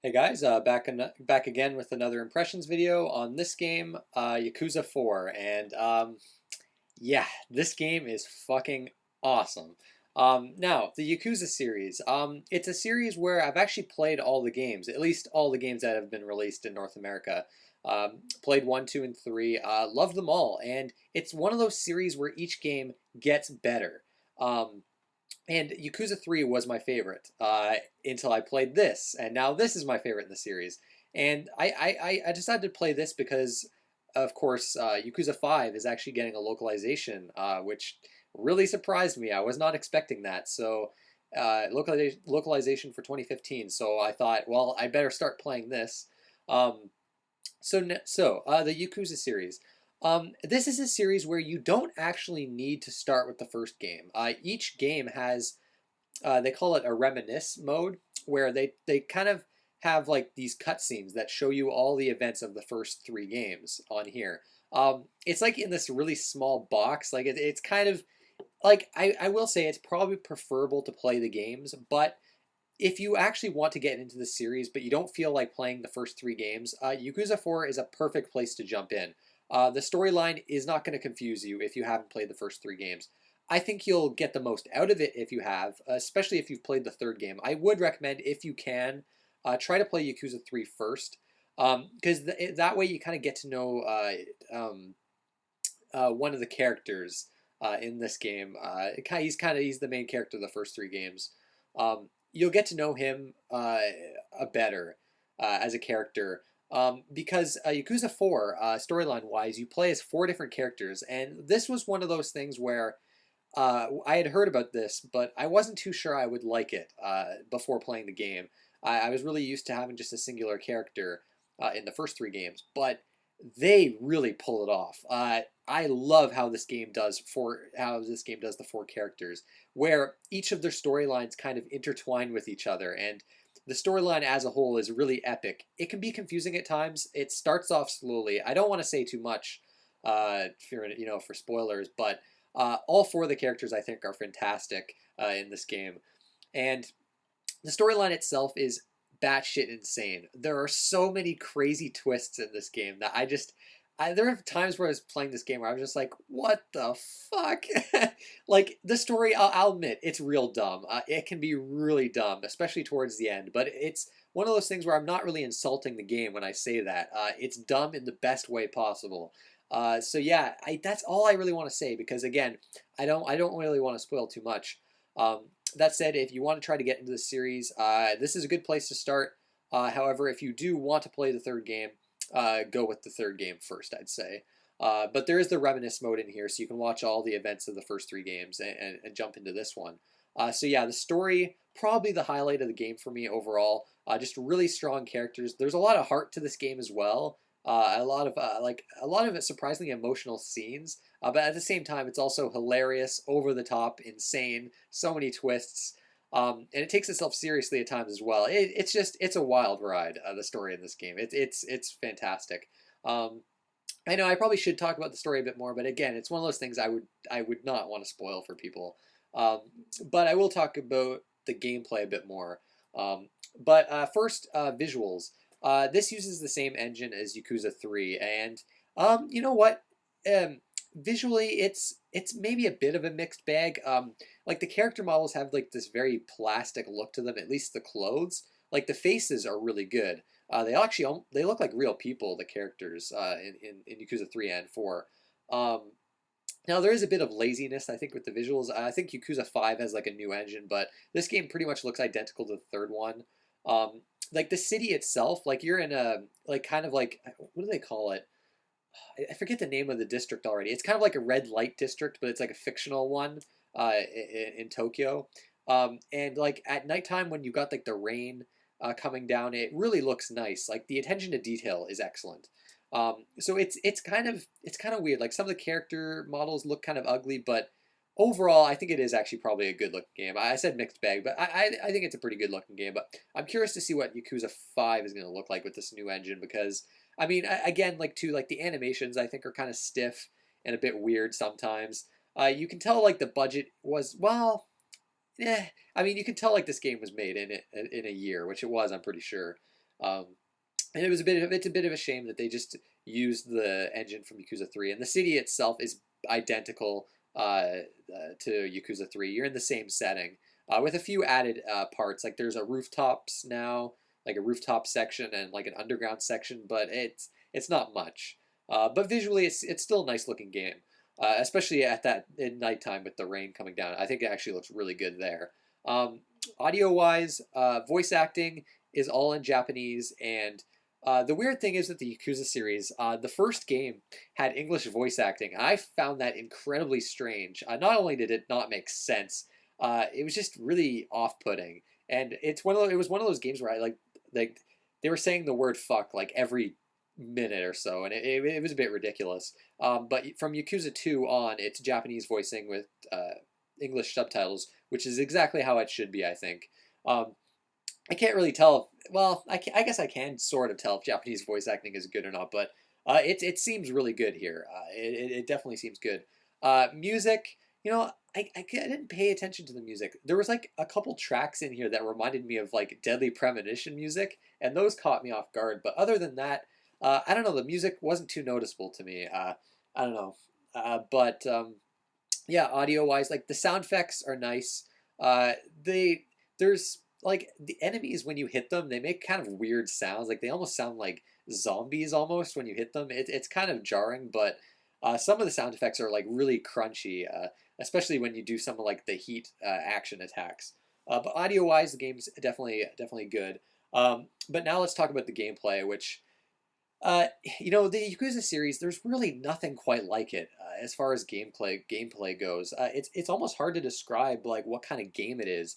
Hey guys, back again with another impressions video on this game, Yakuza 4, and yeah, this game is fucking awesome. Now, the Yakuza series, it's a series where I've actually played all the games, at least all the games that have been released in North America. Played 1, 2, and 3, loved them all, and it's one of those series where each game gets better. Um, and Yakuza 3 was my favorite until I played this, and now this is my favorite in the series. And I decided to play this because, of course, Yakuza 5 is actually getting a localization, which really surprised me. I was not expecting that. So, localization for 2015. So I thought, well, I better start playing this. Um, the Yakuza series. This is a series where you don't actually need to start with the first game. Each game has, they call it a reminisce mode, where they kind of have like these cutscenes that show you all the events of the first three games on here. It's like in this really small box. Like it's kind of like I will say it's probably preferable to play the games, but if you actually want to get into the series, but you don't feel like playing the first three games, Yakuza 4 is a perfect place to jump in. The storyline is not going to confuse you if you haven't played the first three games. I think you'll get the most out of it if you have, especially if you've played the third game. I would recommend, if you can, try to play Yakuza 3 first, because that way you kind of get to know one of the characters in this game. He's the main character of the first three games. You'll get to know him better as a character. Because Yakuza 4, storyline wise, you play as four different characters, and this was one of those things where I had heard about this, but I wasn't too sure I would like it before playing the game. I was really used to having just a singular character in the first three games, but they really pull it off. I love how this game does the four characters, where each of their storylines kind of intertwine with each other, and the storyline as a whole is really epic. It can be confusing at times. It starts off slowly. I don't want to say too much, for spoilers, but all four of the characters I think are fantastic in this game, and the storyline itself is batshit insane. There are so many crazy twists in this game that there are times where I was playing this game where I was just like, what the fuck? Like, the story, I'll admit, it's real dumb. It can be really dumb, especially towards the end, but it's one of those things where I'm not really insulting the game when I say that. It's dumb in the best way possible. So yeah, that's all I really want to say because again, I don't really want to spoil too much. That said, if you want to try to get into the series, this is a good place to start. However, if you do want to play the third game, go with the third game first, I'd say. But there is the reminisce mode in here, so you can watch all the events of the first three games and jump into this one. So yeah, the story, probably the highlight of the game for me overall. Just really strong characters. There's a lot of heart to this game as well. A lot of surprisingly emotional scenes. But at the same time, it's also hilarious, over the top, insane, so many twists. And it takes itself seriously at times as well. It's a wild ride. The story in this game, it's fantastic. I know I probably should talk about the story a bit more, but again, it's one of those things I would not want to spoil for people. Um, but I will talk about the gameplay a bit more. But first, visuals. This uses the same engine as Yakuza 3, and you know what? Um, Visually, it's maybe a bit of a mixed bag. Like the character models have like this very plastic look to them. At least the clothes, like the faces, are really good. They look like real people. The characters in Yakuza 3 and 4. Um, Now there is a bit of laziness, I think, with the visuals. I think Yakuza 5 has like a new engine, but this game pretty much looks identical to the third one. Like the city itself, like you're in a like kind of like what do they call it? I forget the name of the district already. It's kind of like a red light district, but it's like a fictional one in Tokyo. And like at nighttime when you got like the rain coming down, it really looks nice. Like the attention to detail is excellent. So it's kind of weird. Like some of the character models look kind of ugly, but overall, I think it is actually probably a good looking game. I said mixed bag, but I think it's a pretty good looking game. But I'm curious to see what Yakuza 5 is going to look like with this new engine because I mean, again, like the animations I think are kind of stiff and a bit weird sometimes. You can tell like the budget was well, yeah. I mean, you can tell like this game was made in a year, which it was, I'm pretty sure. Um, and it's a bit of a shame that they just used the engine from Yakuza 3, and the city itself is identical to Yakuza 3. You're in the same setting with a few added parts. Like there's a rooftops now, like a rooftop section and like an underground section, but it's not much. But visually, it's still a nice looking game, especially at nighttime with the rain coming down. I think it actually looks really good there. Audio wise, voice acting is all in Japanese, and the weird thing is that the Yakuza series, the first game had English voice acting. I found that incredibly strange. Not only did it not make sense, it was just really off-putting. And it was one of those games where like they were saying the word fuck like every minute or so, and it was a bit ridiculous. But from Yakuza 2 on, it's Japanese voicing with English subtitles, which is exactly how it should be, I think. I can't really tell. Well, I guess I can sort of tell if Japanese voice acting is good or not, but it seems really good here. It definitely seems good. Music, I didn't pay attention to the music. There was like a couple tracks in here that reminded me of like Deadly Premonition music, and those caught me off guard. But other than that, I don't know. The music wasn't too noticeable to me. I don't know. But yeah, audio wise, like the sound effects are nice. They there's like the enemies when you hit them, they make kind of weird sounds. Like they almost sound like zombies almost when you hit them. It's kind of jarring, but some of the sound effects are like really crunchy, especially when you do some of like the heat action attacks. But audio wise, the game's definitely good. But now let's talk about the gameplay, which uh, the Yakuza series, there's really nothing quite like it as far as gameplay goes. It's almost hard to describe like what kind of game it is.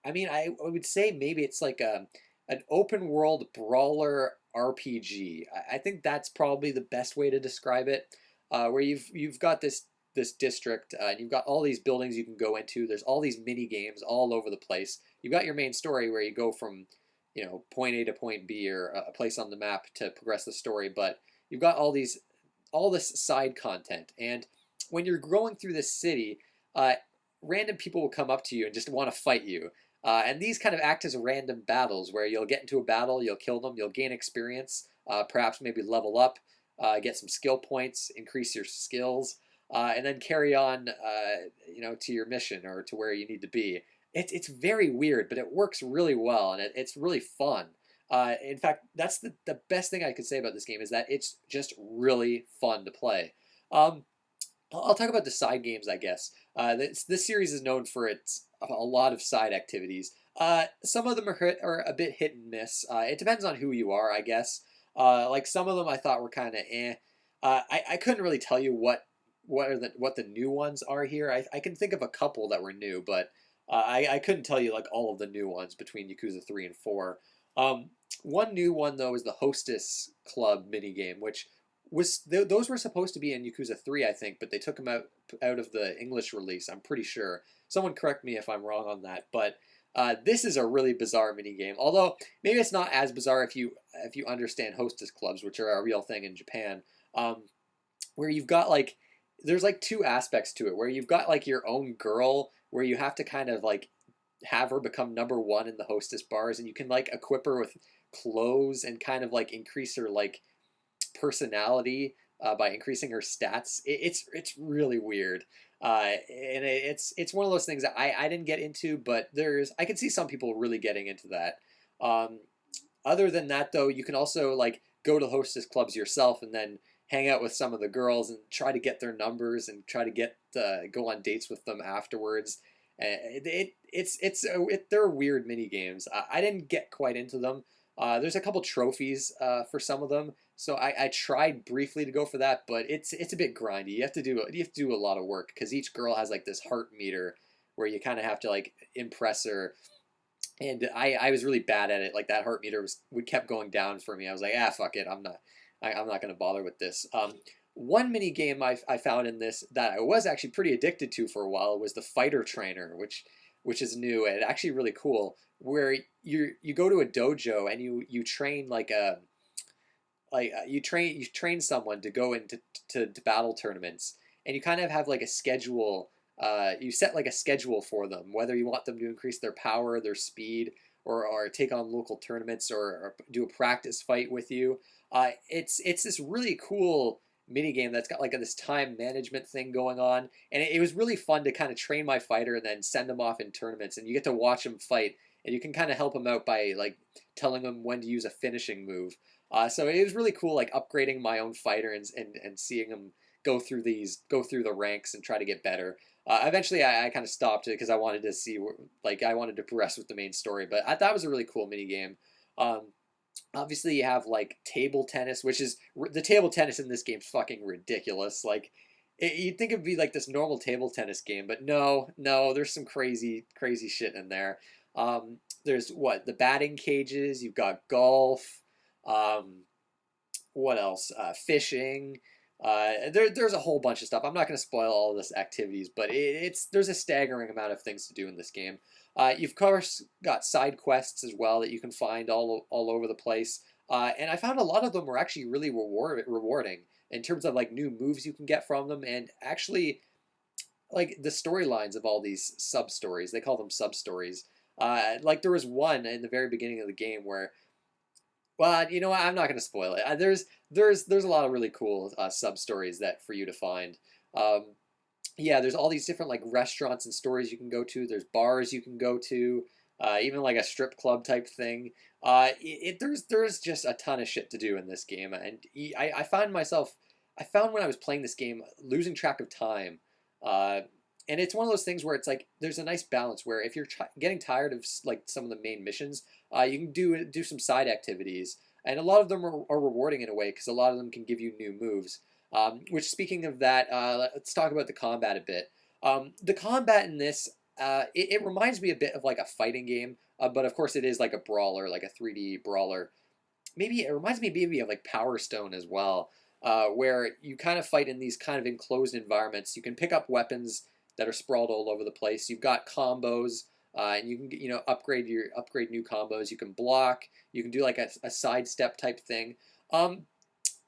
I mean, I would say maybe it's like an open world brawler RPG. I think that's probably the best way to describe it. Where you've got this district and you've got all these buildings you can go into. There's all these mini games all over the place. You've got your main story where you go from point A to point B or a place on the map to progress the story. But you've got all this side content, and when you're going through this city, random people will come up to you and just want to fight you. And these kind of act as random battles where you'll get into a battle, you'll kill them, you'll gain experience, perhaps maybe level up, get some skill points, increase your skills, and then carry on, to your mission or to where you need to be. It's very weird, but it works really well, and it's really fun. In fact, that's the best thing I could say about this game is that it's just really fun to play. Um, I'll talk about the side games, I guess. This series is known for a lot of side activities. Some of them are a bit hit and miss. It depends on who you are, I guess. Like some of them I thought were kind of eh. I couldn't really tell you what the new ones are here. I can think of a couple that were new, but I couldn't tell you like all of the new ones between Yakuza 3 and 4. One new one though is the Hostess Club minigame, which those were supposed to be in Yakuza 3, I think, but they took them out of the English release. I'm pretty sure. Someone correct me if I'm wrong on that, but this is a really bizarre minigame. Although maybe it's not as bizarre if you understand hostess clubs, which are a real thing in Japan, where you've got like there's like two aspects to it, where you've got like your own girl, where you have to kind of like have her become number one in the hostess bars, and you can like equip her with clothes and kind of like increase her like personality by increasing her stats. It's really weird, and it's one of those things that I didn't get into, but I can see some people really getting into that. Um, Other than that, though, you can also like go to hostess clubs yourself and then hang out with some of the girls and try to get their numbers and try to go on dates with them afterwards. They're weird mini games. I didn't get quite into them. There's a couple trophies for some of them, so I tried briefly to go for that, but it's a bit grindy. You have to do a lot of work because each girl has like this heart meter where you kind of have to like impress her, and I was really bad at it. Like that heart meter we kept going down for me. I was like, fuck it, I'm not going to bother with this. One mini game I found in this that I was actually pretty addicted to for a while was the Fighter Trainer, which is new and actually really cool. Where you go to a dojo and you train you train someone to go into to battle tournaments, and you kind of have like a schedule. You set like a schedule for them, whether you want them to increase their power, their speed, or take on local tournaments or do a practice fight with you. It's this really cool mini game that's got like this time management thing going on, and it was really fun to kind of train my fighter and then send them off in tournaments, and you get to watch them fight, and you can kind of help them out by like telling them when to use a finishing move. So it was really cool, like upgrading my own fighter and seeing them go through the ranks and try to get better. Eventually, I kind of stopped it because I wanted to see, like, I wanted to progress with the main story. But I thought it was a really cool mini game. Um, Obviously, you have like table tennis, which is the table tennis in this game's fucking ridiculous. Like, you'd think it'd be like this normal table tennis game, but no, no, there's some crazy shit in there. There's what the batting cages. You've got golf. Um, what else? Fishing. There's a whole bunch of stuff. I'm not going to spoil all of this activities, but there's a staggering amount of things to do in this game. You've of course got side quests as well that you can find all over the place, and I found a lot of them were actually really rewarding in terms of like new moves you can get from them, and actually like the storylines of all these sub stories. They call them sub stories. Like there was one in the very beginning of the game where, well, you know what? I'm not going to spoil it. There's a lot of really cool sub stories that for you to find. Um, yeah, there's all these different like restaurants and stores you can go to. There's bars you can go to, even like a strip club type thing. There's just a ton of shit to do in this game, and I found when I was playing this game losing track of time. Uh, and it's one of those things where it's like there's a nice balance where if you're getting tired of like some of the main missions, you can do some side activities, and a lot of them are rewarding in a way because a lot of them can give you new moves. Which, speaking of that, let's talk about the combat a bit. The combat in this, it reminds me a bit of like a fighting game, but of course it is like a brawler, like a 3D brawler. Maybe it reminds me maybe of like Power Stone as well, where you kind of fight in these kind of enclosed environments. You can pick up weapons that are sprawled all over the place. You've got combos, and you can upgrade new combos. You can block. You can do like a sidestep type thing. Um,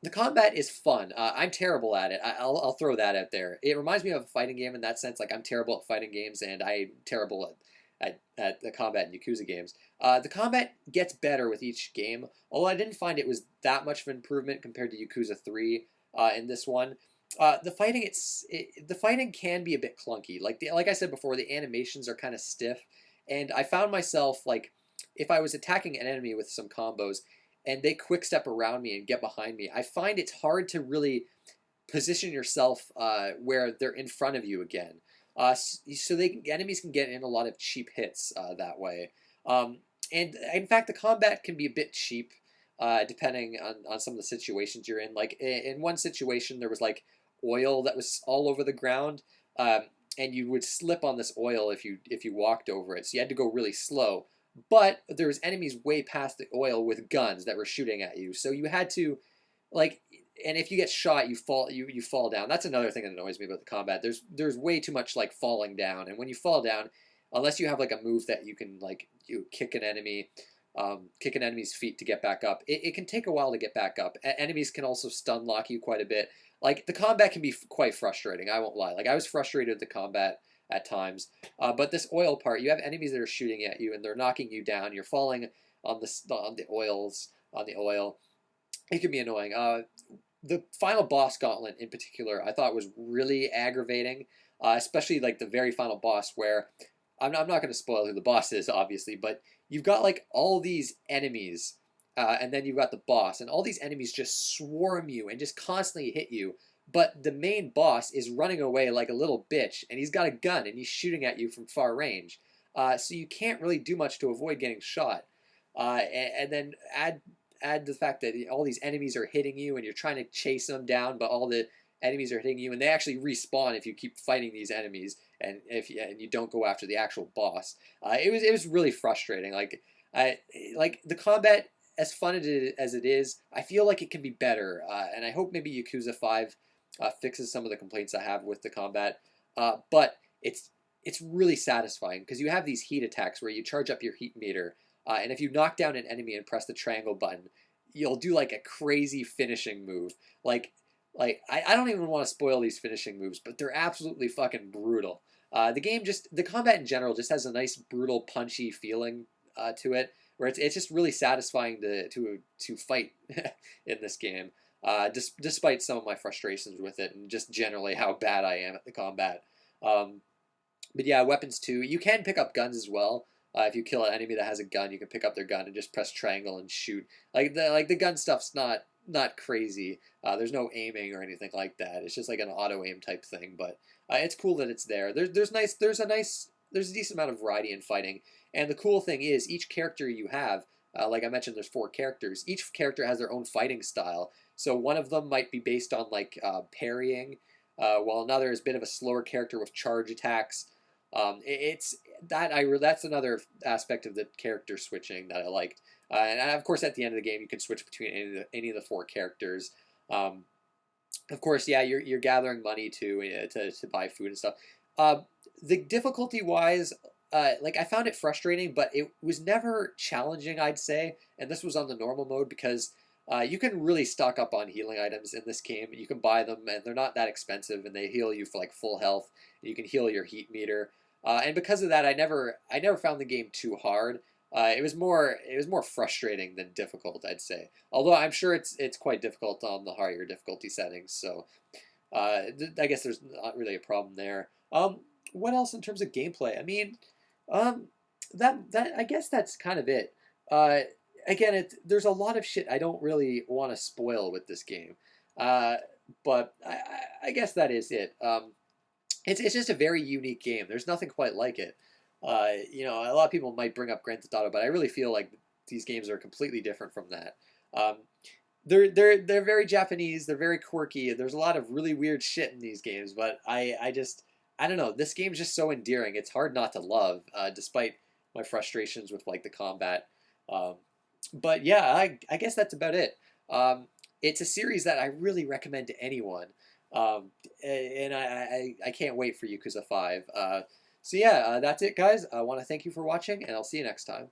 the combat is fun. I'm terrible at it. I'll throw that out there. It reminds me of a fighting game in that sense. Like I'm terrible at fighting games, and I'm terrible at the combat in Yakuza games. The combat gets better with each game, although I didn't find it was that much of an improvement compared to Yakuza 3 in this one. The fighting can be a bit clunky. Like I said before, the animations are kind of stiff, and I found myself like if I was attacking an enemy with some combos and they quick step around me and get behind me, I find it's hard to really position yourself where they're in front of you again. So enemies can get in a lot of cheap hits that way. And in fact, the combat can be a bit cheap depending on some of the situations you're in. Like in one situation, there was like oil that was all over the ground, and you would slip on this oil if you walked over it. So you had to go really slow. But there was enemies way past the oil with guns that were shooting at you. So you had to like, and if you get shot, you fall down. That's another thing that annoys me about the combat. There's way too much like falling down, and when you fall down, unless you have like a move that you can like you kick an enemy, kick an enemy's feet to get back up, it can take a while to get back up. Enemies can also stun lock you quite a bit. Like the combat can be quite frustrating. I won't lie. Like I was frustrated with the combat at times. But this oil part, you have enemies that are shooting at you and they're knocking you down. You're falling on the oil. It can be annoying. The final boss gauntlet in particular, I thought was really aggravating, especially like the very final boss where I'm not going to spoil who the boss is, obviously, but you've got like all these enemies, and then you've got the boss, and all these enemies just swarm you and just constantly hit you. But the main boss is running away like a little bitch, and he's got a gun, and he's shooting at you from far range. So you can't really do much to avoid getting shot. And then add the fact that all these enemies are hitting you, and you're trying to chase them down, but all the enemies are hitting you, and they actually respawn if you keep fighting these enemies, and and you don't go after the actual boss. It was really frustrating. Like the combat, as fun as it is, I feel like it can be better, and I hope maybe Yakuza 5 fixes some of the complaints I have with the combat. But it's really satisfying because you have these heat attacks where you charge up your heat meter, and if you knock down an enemy and press the triangle button, you'll do like a crazy finishing move. I don't even want to spoil these finishing moves, but they're absolutely fucking brutal. The combat in general just has a nice brutal punchy feeling to it, where it's just really satisfying to fight in this game, despite some of my frustrations with it and just generally how bad I am at the combat. Um, but yeah, weapons too. You can pick up guns as well. If you kill an enemy that has a gun, you can pick up their gun and just press triangle and shoot. Like the gun stuff's not crazy. There's no aiming or anything like that. It's just like an auto aim type thing. But it's cool that it's there. There's a decent amount of variety in fighting. And the cool thing is each character you have, like I mentioned, there's 4 characters. Each character has their own fighting style. So one of them might be based on like parrying, while another is a bit of a slower character with charge attacks. It's that's another aspect of the character switching that I liked. And of course, at the end of the game, you can switch between any of the 4 characters. Um, of course, yeah, you're gathering money to buy food and stuff. The difficulty wise, like I found it frustrating, but it was never challenging, I'd say. And this was on the normal mode because you can really stock up on healing items in this game. You can buy them, and they're not that expensive, and they heal you for like full health. You can heal your heat meter, and because of that, I never found the game too hard. It was more frustrating than difficult, I'd say. Although I'm sure it's quite difficult on the higher difficulty settings. So I guess there's not really a problem there. What else in terms of gameplay? I mean, um, that I guess that's kind of it. Uh, Again, there's a lot of shit I don't really want to spoil with this game, uh, but I guess that is it. It's just a very unique game. There's nothing quite like it. A lot of people might bring up Grand Theft Auto, but I really feel like these games are completely different from that. Um, they're very Japanese. They're very quirky. There's a lot of really weird shit in these games, but I don't know. This game's just so endearing. It's hard not to love, despite my frustrations with like the combat. Um, but yeah, I guess that's about it. It's a series that I really recommend to anyone. And I can't wait for Yakuza 5. So yeah, that's it, guys. I want to thank you for watching, and I'll see you next time.